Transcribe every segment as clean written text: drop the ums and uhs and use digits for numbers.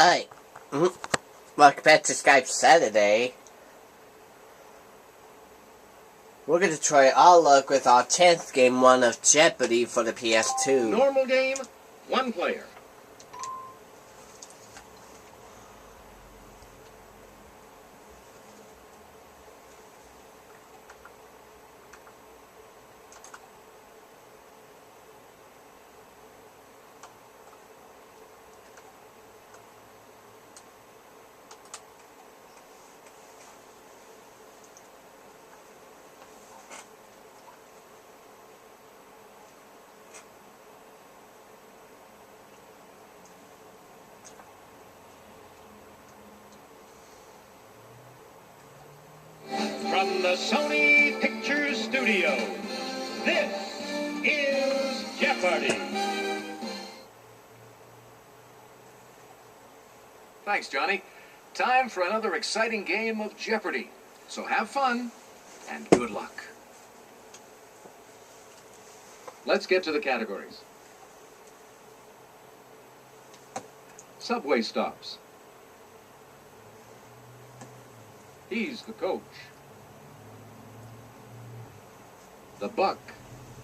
Hi. Welcome back to Skype Saturday. We're going to try our luck with our 10th game 1 of Jeopardy for the PS2. Normal game, 1 player. From the Sony Pictures Studio, this is Jeopardy! Thanks, Johnny. Time for another exciting game of Jeopardy. So have fun, and good luck. Let's get to the categories. Subway stops. He's the coach. The buck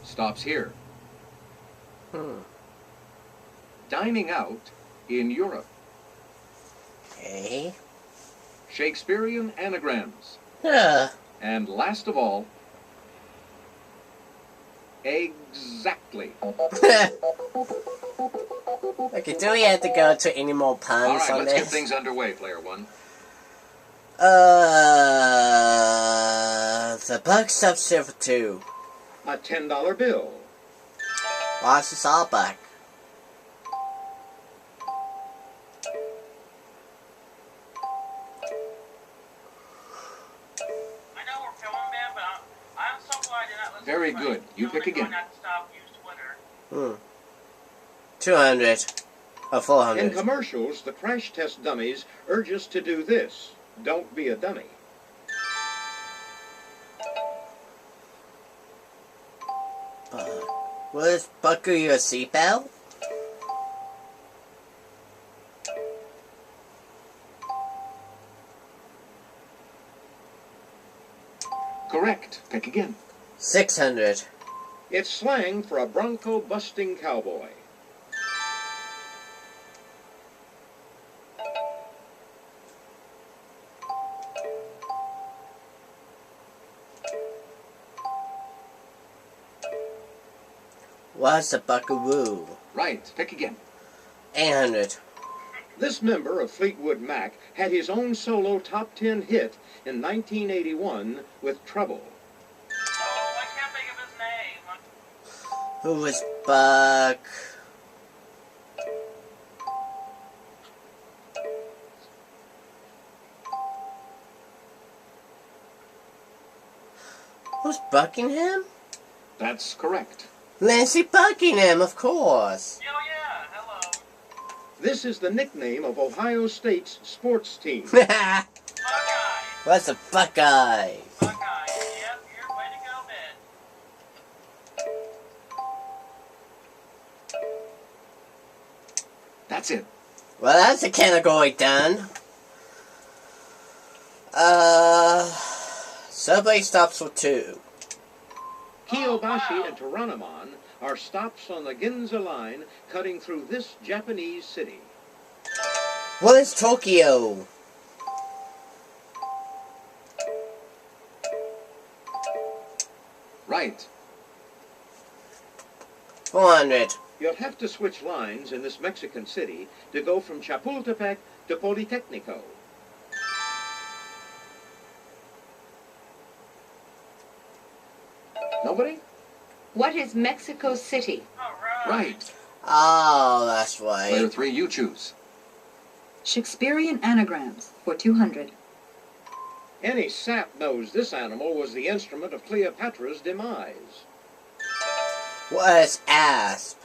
stops here. Dining out in Europe. Okay. Shakespearean anagrams. Huh. And last of all, exactly. Okay, do we have to go to any more puns All right, on let's this? get things underway, player one. The buck stops here for 2. A $10 bill. Why is this all back? I know we're filming, man, but I'm so glad you're not listening. Very good. You pick again. 200. Or 400. In commercials, the crash test dummies urge us to do this. Don't be a dummy. Was buckle your seatbelt? Correct. Pick again. 600. It's slang for a bronco-busting cowboy. What's a buckaroo? Right. Pick again. 800. This member of Fleetwood Mac had his own solo top 10 hit in 1981 with Trouble. Oh, I can't think of his name. Who was Buck? Who's Buckingham? That's correct. Nancy Buckingham, of course. Oh, yeah, hello. This is the nickname of Ohio State's sports team. Buckeye. What's a Buckeye? Buckeye. Yep, you're way to go, man. That's it. Well, that's a category done. Subway stops for 2. Kiyobashi and Toranomon are stops on the Ginza line cutting through this Japanese city. What is Tokyo? Right. 400. You'll have to switch lines in this Mexican city to go from Chapultepec to Politecnico. Nobody? What is Mexico City? All right. Right. Oh, that's Player right. 3, you choose. Shakespearean anagrams for 200. Any sap knows this animal was the instrument of Cleopatra's demise. What is asp?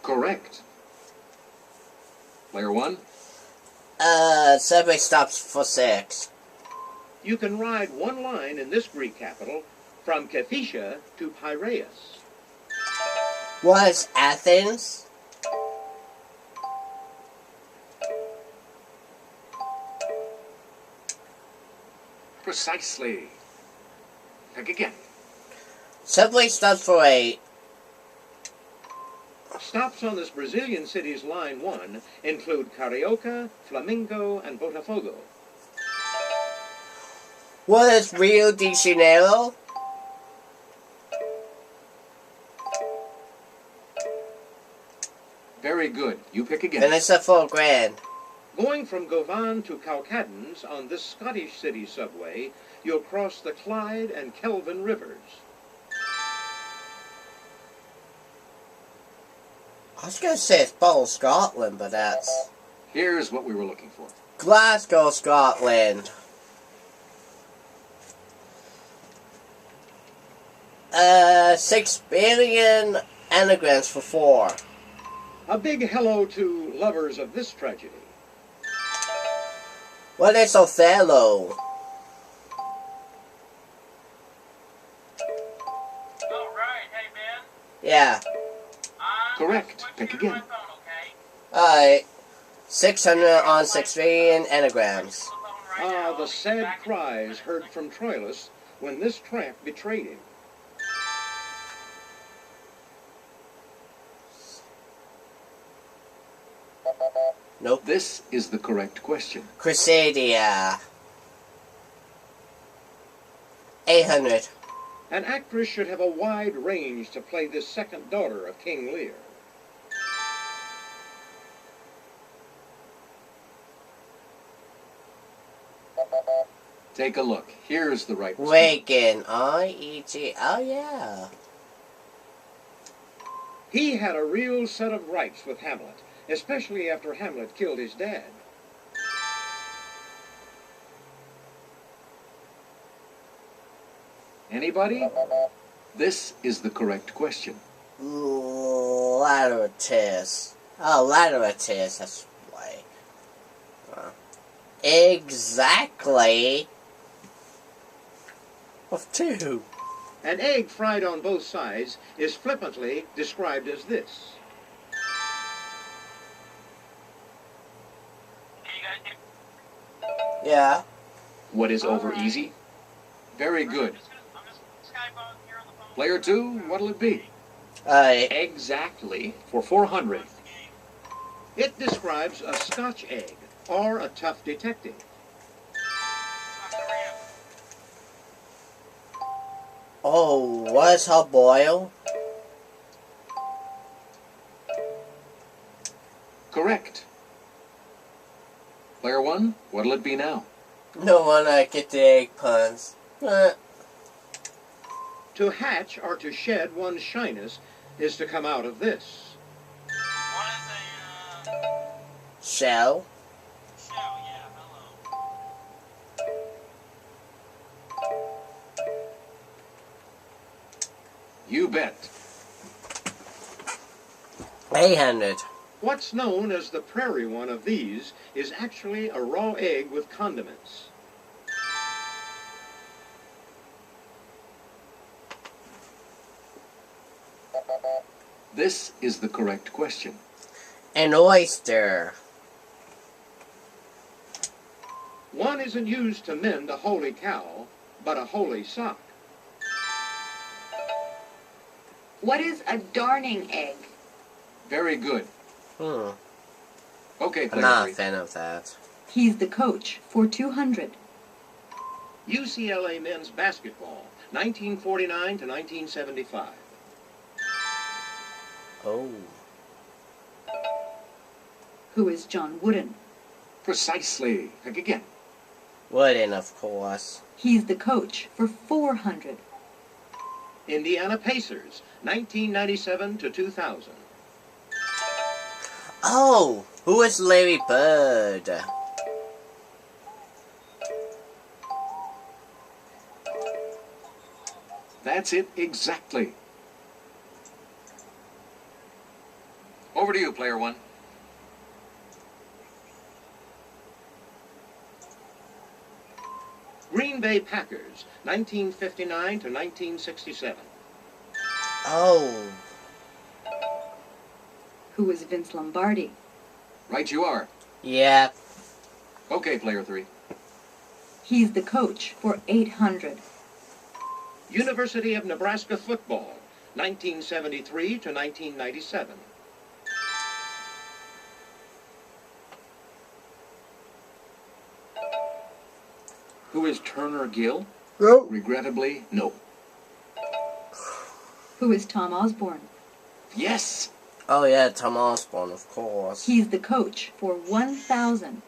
Correct. Player 1? Subway stops for 6. You can ride one line in this Greek capital from Kephissia to Piraeus. Was Athens? Precisely. Pick again. Subway stops for a... Stops on this Brazilian city's Line 1 include Carioca, Flamingo, and Botafogo. Was Rio de Janeiro? Very good. You pick again. Then it's a $4,000. Going from Govan to Cowcaddens on this Scottish city subway, you'll cross the Clyde and Kelvin rivers. I was going to say it's Bottle, Scotland, but that's... Here's what we were looking for. Glasgow, Scotland. 6 billion anagrams for 4. A big hello to lovers of this tragedy. What is Othello? All right, hey Ben. Yeah. Correct. Pick again. My phone, okay? Alright. 600 on 6 billion anagrams. Ah, the sad cries heard from Troilus when this tramp betrayed him. Nope. This is the correct question. Crusadia. 800. An actress should have a wide range to play this second daughter of King Lear. Take a look. Here's the right response. Reagan. I-E-G. Oh, yeah. He had a real set of rights with Hamlet, especially after Hamlet killed his dad. Anybody? This is the correct question. Lateratus. Oh, Lateratus. That's why. Exactly. Of 2. An egg fried on both sides is flippantly described as this. Can you guys hear? Yeah. What is over easy? Very good. I'm just Skype on here on the phone. Player 2, what'll it be? Exactly for 400. It describes a Scotch egg or a tough detective. Oh, what's hot boil? Correct. Player 1, what'll it be now? No one I get the egg puns. To hatch or to shed one's shyness is to come out of this. What is a Shell. shell? Yeah, hello. You bet. 800. What's known as the prairie one of these is actually a raw egg with condiments. This is the correct question. An oyster. One isn't used to mend a holy cow, but a holy sock. What is a darning egg? Very good. Okay, I'm player not a 3. fan of that. He's the coach for 200. UCLA men's basketball, 1949 to 1975. Oh. Who is John Wooden? Precisely. Pick again. Wooden, of course. He's the coach for 400. Indiana Pacers, 1997 to 2000. Oh, who is Larry Bird? That's it exactly. Over to you, player 1. Green Bay Packers, 1959 to 1967. Oh. Who is Vince Lombardi? Right you are. Yeah. Okay, player 3. He's the coach for 800. University of Nebraska football, 1973 to 1997. Who is Turner Gill? No. Regrettably, no. Who is Tom Osborne? Yes! Oh yeah, Tom Osborne, of course. He's the coach for 1,000.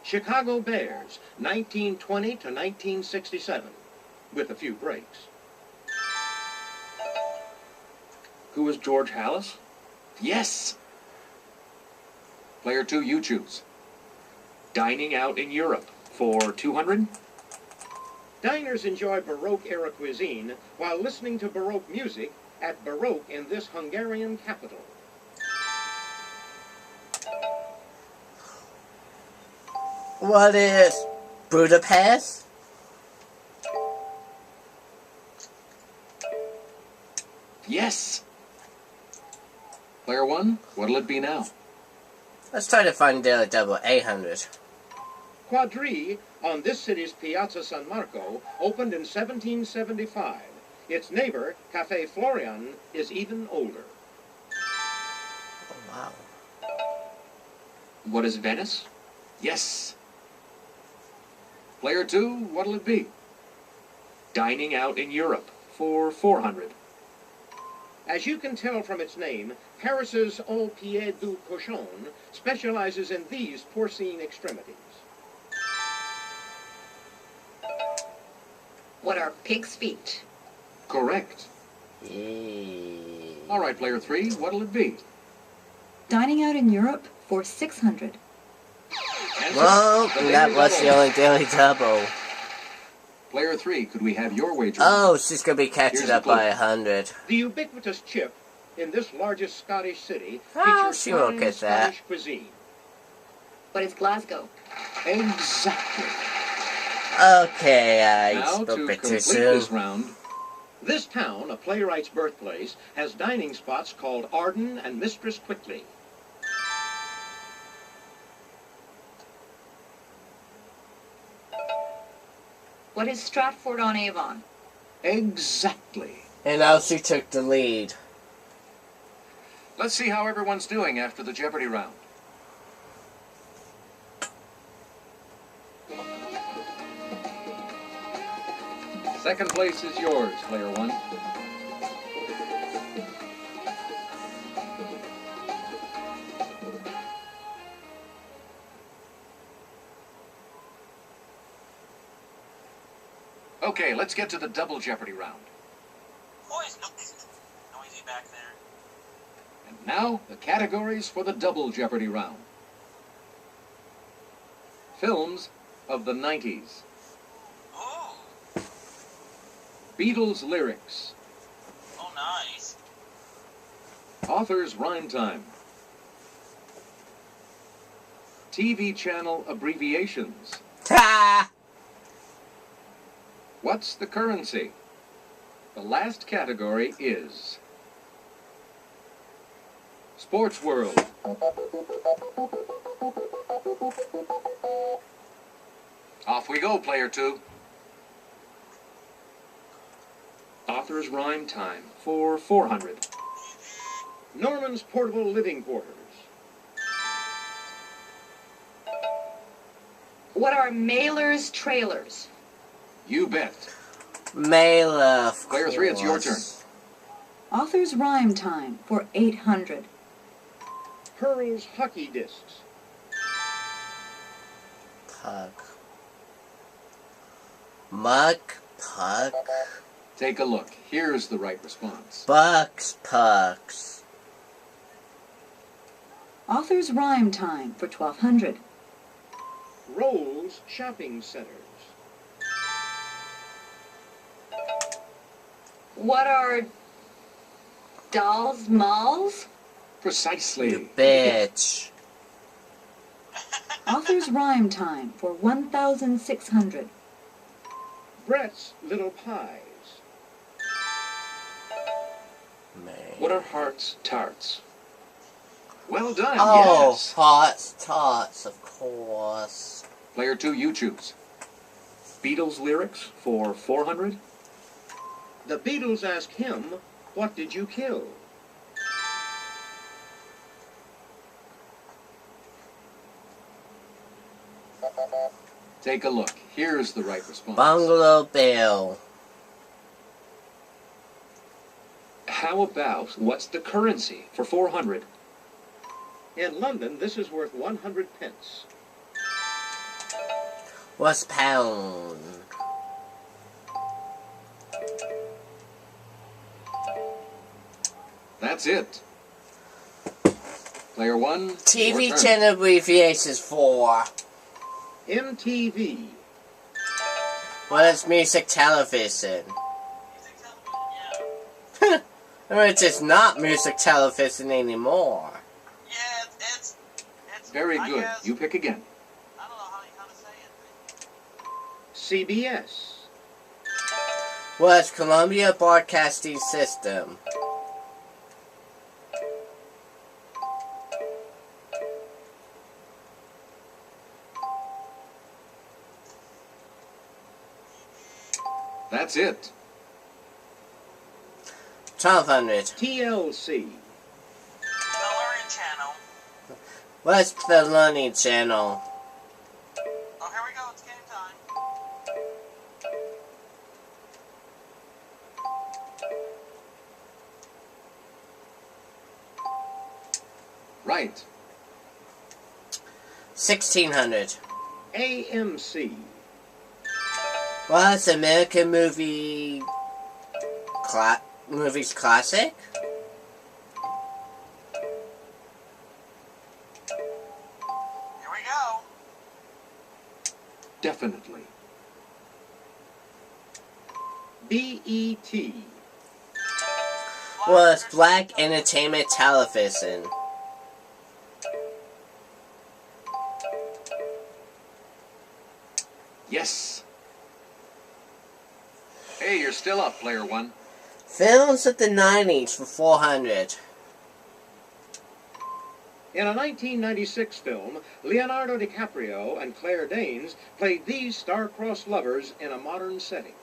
Chicago Bears, 1920 to 1967, with a few breaks. Who is George Hallis? Yes! Player 2, you choose. Dining out in Europe for 200. Diners enjoy Baroque-era cuisine while listening to Baroque music at Baroque in this Hungarian capital. What is Budapest? Yes! Player 1, what'll it be now? Let's try to find Daily Double 800. Quadrille, on this city's Piazza San Marco, opened in 1775. Its neighbor, Café Florian, is even older. Oh, wow. What is Venice? Yes! Player 2, what'll it be? Dining out in Europe for 400. As you can tell from its name, Paris's Au Pied du Cochon specializes in these porcine extremities. What are pig's feet? Correct. Yeah. All right, player 3, what'll it be? Dining out in Europe for 600. Answer, Well, the that Daily was Double. the only Daily Double. Player 3, could we have your wager? Oh, she's gonna be catching Here's up the clue. by 100. The ubiquitous chip in this largest Scottish city Oh, features she won't fine get that. Scottish cuisine. What is Glasgow? Exactly. Okay, I Now, to spoke a bit complete too soon. this round, This town, a playwright's birthplace, has dining spots called Arden and Mistress Quickly. What is Stratford-on-Avon? exactly. And now she took the lead. Let's see how everyone's doing after the Jeopardy round. Second place is yours, player 1. Okay, let's get to the double Jeopardy round. Boys, noisy back there. And now, the categories for the double Jeopardy round. Films of the 90s. Oh, Beatles lyrics. oh, nice. Author's rhyme time. TV channel abbreviations. Ha! What's the currency? The last category is Sports World. Off we go, player 2. Author's rhyme time for 400. Norman's portable living quarters. What are mailers' trailers? You bet. Mail, of Player 3, it's your turn. course. Author's rhyme time for 800. Pearl's hockey discs. Puck. Muck, puck, Take a look. Here's the right response. bucks, pucks. Author's rhyme time for 1,200. Rolls shopping centers. What are dolls' malls? Precisely. You bitch. Author's rhyme time for 1,600. Brett's little pies. What are Hart's tarts? Well done, Oh, yes. tots, of course. Player 2, you choose. Beatles lyrics for 400. The Beatles ask him, what did you kill? Take a look. Here's the right response. Bungalow Bill. How about what's the currency for 400? In London, this is worth 100 pence. What's pound? That's it. Player 1, TV your turn. channel abbreviations for. MTV. What is music television? Music television, yeah. Which is not music television anymore. Yeah, it's Very I good. guess, You pick again. I don't know how to say it. CBS. What is Columbia Broadcasting System? That's it. 1200. TLC. The Learning Channel. What's the Learning Channel? Oh, here we go. It's game time. Right. 1600. AMC. What's American movies classic? Here we go. Definitely. BET. Was Black Entertainment Television? Yes. Hey, you're still up, Player 1. Films of the 90s for 400. In a 1996 film, Leonardo DiCaprio and Claire Danes played these star-crossed lovers in a modern setting.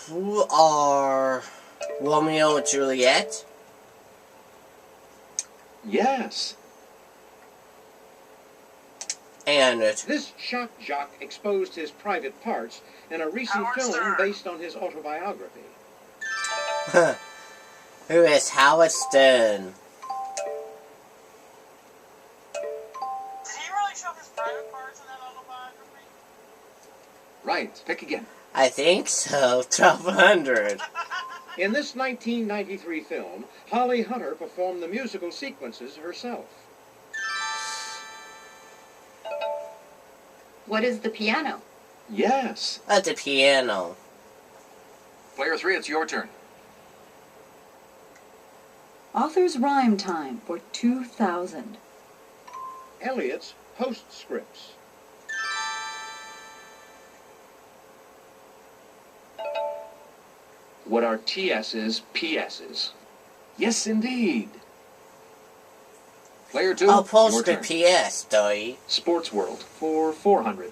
Who are Romeo and Juliet? Yes. And This shock jock exposed his private parts in a recent Howard film Stern. based on his autobiography. who is Howard Stern? Did he really show his private parts in that autobiography? Right. Pick again. I think so. 1200. In this 1993 film, Holly Hunter performed the musical sequences herself. What is the piano? Yes. At the piano. Player 3, it's your turn. Author's rhyme time for 2000. Eliot's postscripts. What are TS's PS's? Yes, indeed. Player 2, Oh, your postscript turn. PS, doy. Sports World for 400.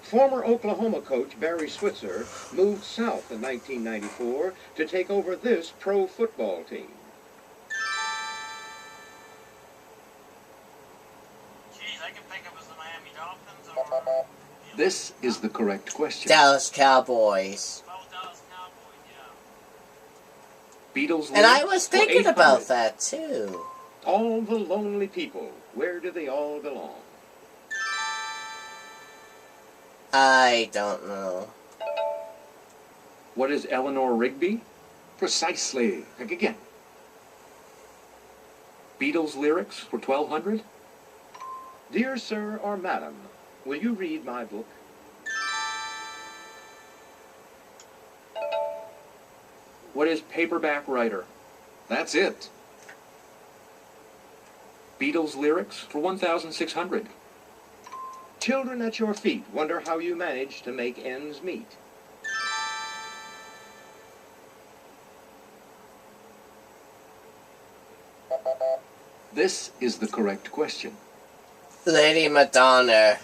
Former Oklahoma coach Barry Switzer moved south in 1994 to take over this pro football team. Jeez, I can think of as the Miami Dolphins or This is the correct question. Dallas Cowboys. Dallas Cowboys, yeah. Beatles And I lyrics was for thinking 800. about that too. All the lonely people, where do they all belong? I don't know. What is Eleanor Rigby? Precisely. Pick again. Beatles lyrics for 1200. Dear sir or madam, will you read my book? What is Paperback Writer? That's it. Beatles lyrics for 1600. Children at your feet wonder how you manage to make ends meet. This is the correct question. Lady Madonna.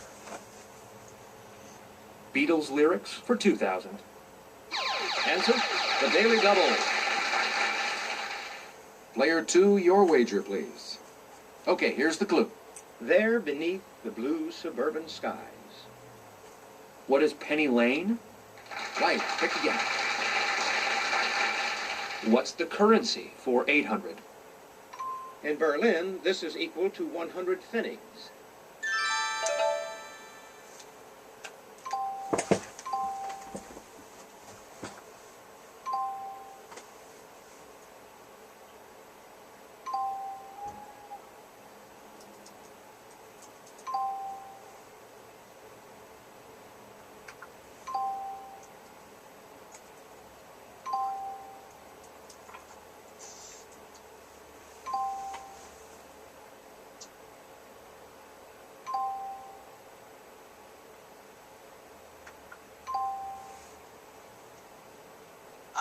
Beatles lyrics for 2,000. Answer, the Daily Double. Player 2, your wager, please. Okay, here's the clue. There beneath the blue suburban skies. What is Penny Lane? Right, pick again. What's the currency for 800? In Berlin, this is equal to 100 pfennigs.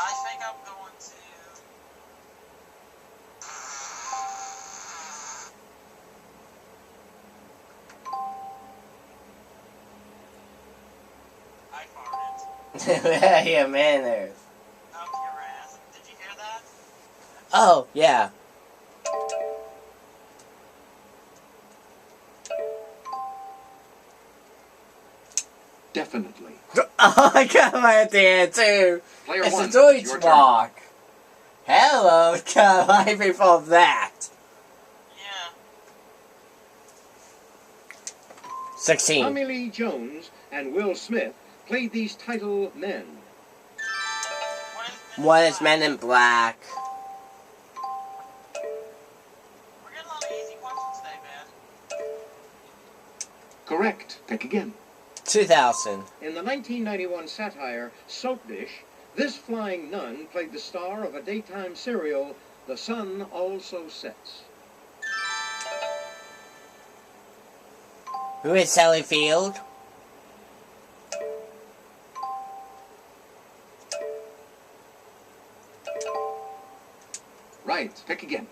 I think I'm going to. I farted. Yeah, manners. Up your ass. Did you hear that? Oh, yeah. Definitely. Oh, I got my at the end too. Player It's 1, a Deutsch your turn. walk. Hello, come right before that. Yeah. 16. Tommy Lee Jones and Will Smith played these title men. What is Men in Black? We're getting a lot of easy questions today, man. Correct. Pick again. 2000. In the 1991 satire Soap Dish, this flying nun played the star of a daytime serial, The Sun Also Sets. Who is Sally Field? Right. Pick again.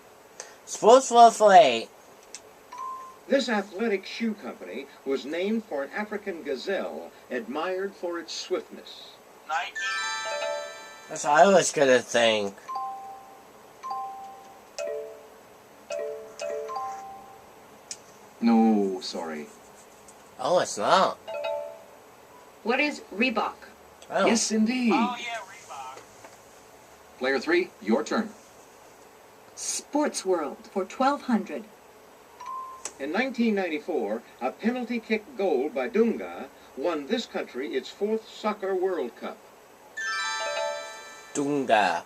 Sports Wolf 8. This athletic shoe company was named for an African gazelle admired for its swiftness. Nike. That's what I was gonna think. No, sorry. Oh, it's not. What is Reebok? Oh. Yes, indeed. Oh, yeah, Reebok. Player 3, your turn. Sports World for 1,200. In 1994, a penalty kick goal by Dunga won this country its 4th Soccer World Cup. Dunga.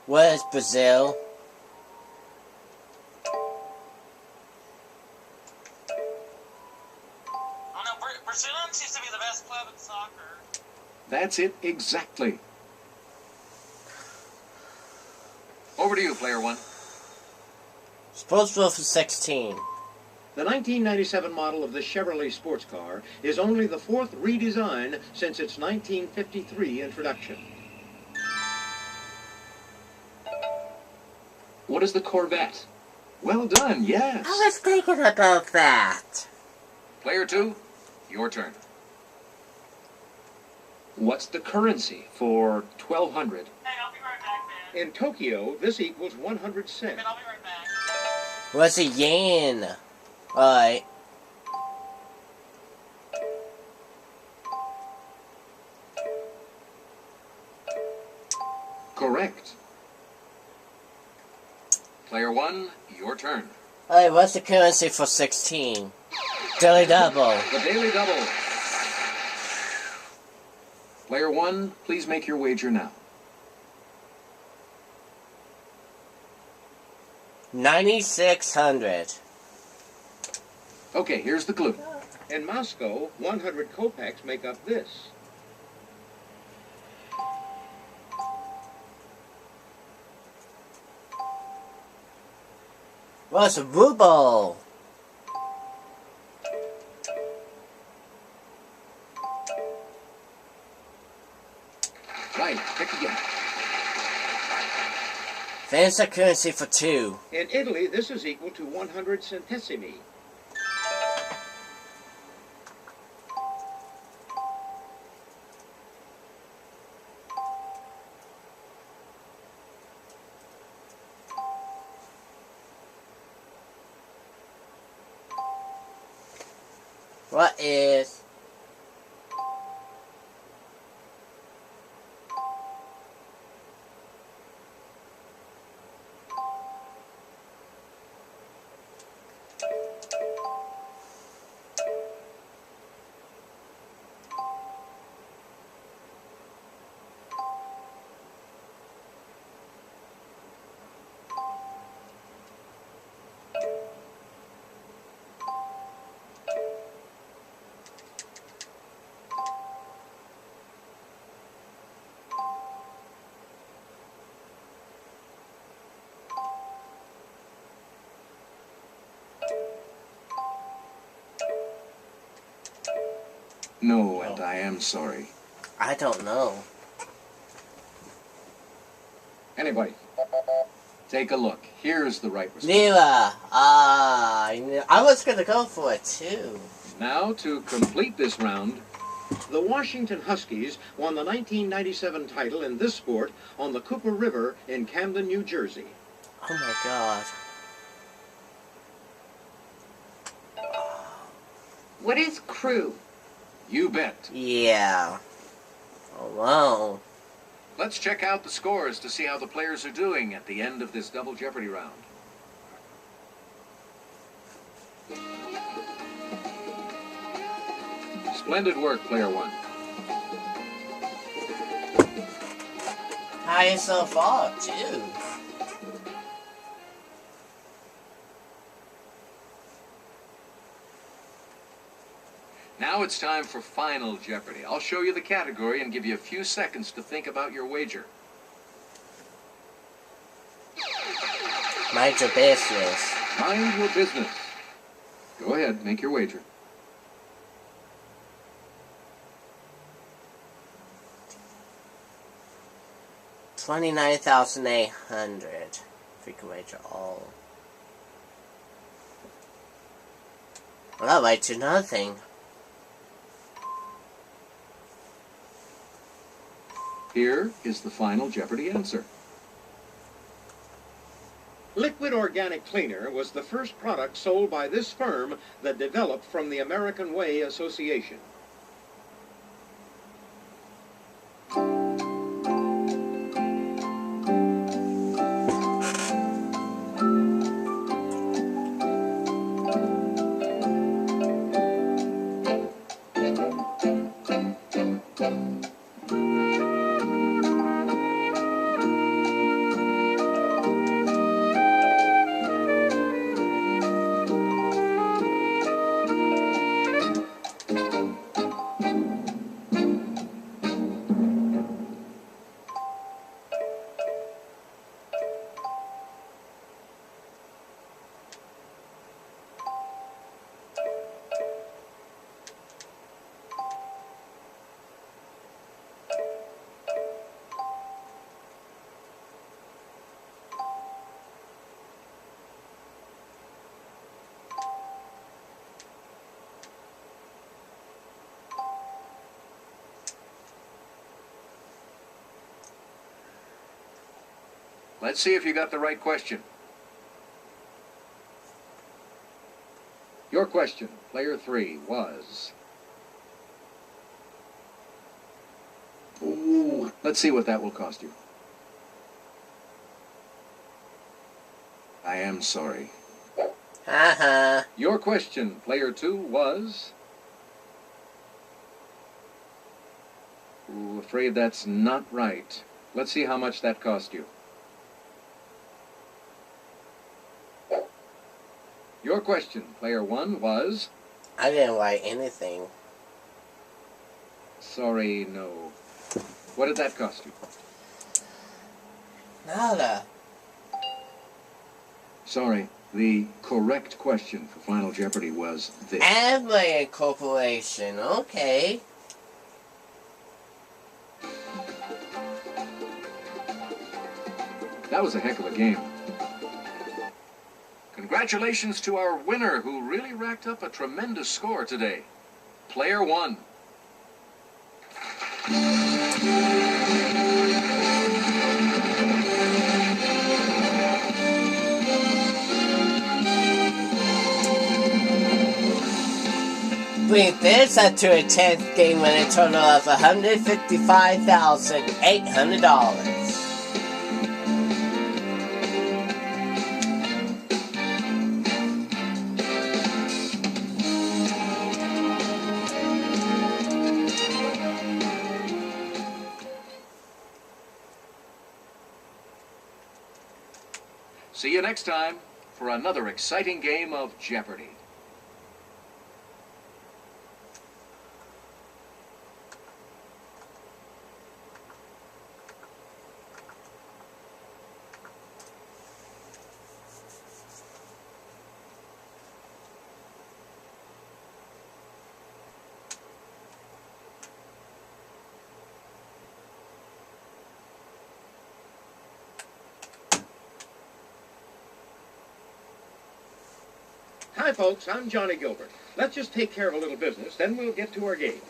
What is Brazil? Oh, no, Brazilian seems to be the best club in soccer. That's it exactly. Over to you, player 1. Sports Wolf 16. The 1997 model of the Chevrolet sports car is only the 4th redesign since its 1953 introduction. What is the Corvette? Well done, yes. I was thinking about that. Player 2, your turn. What's the currency for 1,200? Hey, I'll be right back, man. In Tokyo, this equals 100 cents. Man, I'll be right back. What's a yen? Alright. Correct. Player 1, your turn. Alright, what's the currency for 16? Daily Double. The Daily Double. Player 1, please make your wager now. 9,600. Okay, here's the clue. In Moscow, 100 kopecks make up this. What's a ruble? Right, pick again. Finish the currency for 2. In Italy, this is equal to 100 centesimi. What is... No, and I am sorry. I don't know. Anybody, take a look. Here's the right response. Lira! I was gonna go for it too. Now, to complete this round, The Washington Huskies won the 1997 title in this sport on the Cooper River in Camden, New Jersey. Oh my god. What is crew? you bet. Yeah. Oh wow. Let's check out the scores to see how the players are doing at the end of this Double Jeopardy round. Splendid work, player 1. High so far too. Now it's time for Final Jeopardy. I'll show you the category and give you a few seconds to think about your wager. Mind your business. Mind your business. Go ahead, make your wager. $29,800. If we can wager all. Well, I'll wager nothing. Here is the Final Jeopardy answer. Liquid Organic Cleaner was the first product sold by this firm that developed from the American Way Association. Let's see if you got the right question. Your question, player 3, was... Ooh, let's see what that will cost you. I am sorry. Haha. Your question, player 2, was... Ooh, afraid that's not right. Let's see how much that cost you. Your question, player 1, was... I didn't write anything. Sorry, no. What did that cost you? Nada. Sorry, the correct question for Final Jeopardy was this. Amway Corporation. Okay. That was a heck of a game. Congratulations to our winner who really racked up a tremendous score today. Player 1. Bring this up to a 10th game with a total of $155,800. See you next time for another exciting game of Jeopardy! Hi, folks. I'm Johnny Gilbert. Let's just take care of a little business, then we'll get to our game.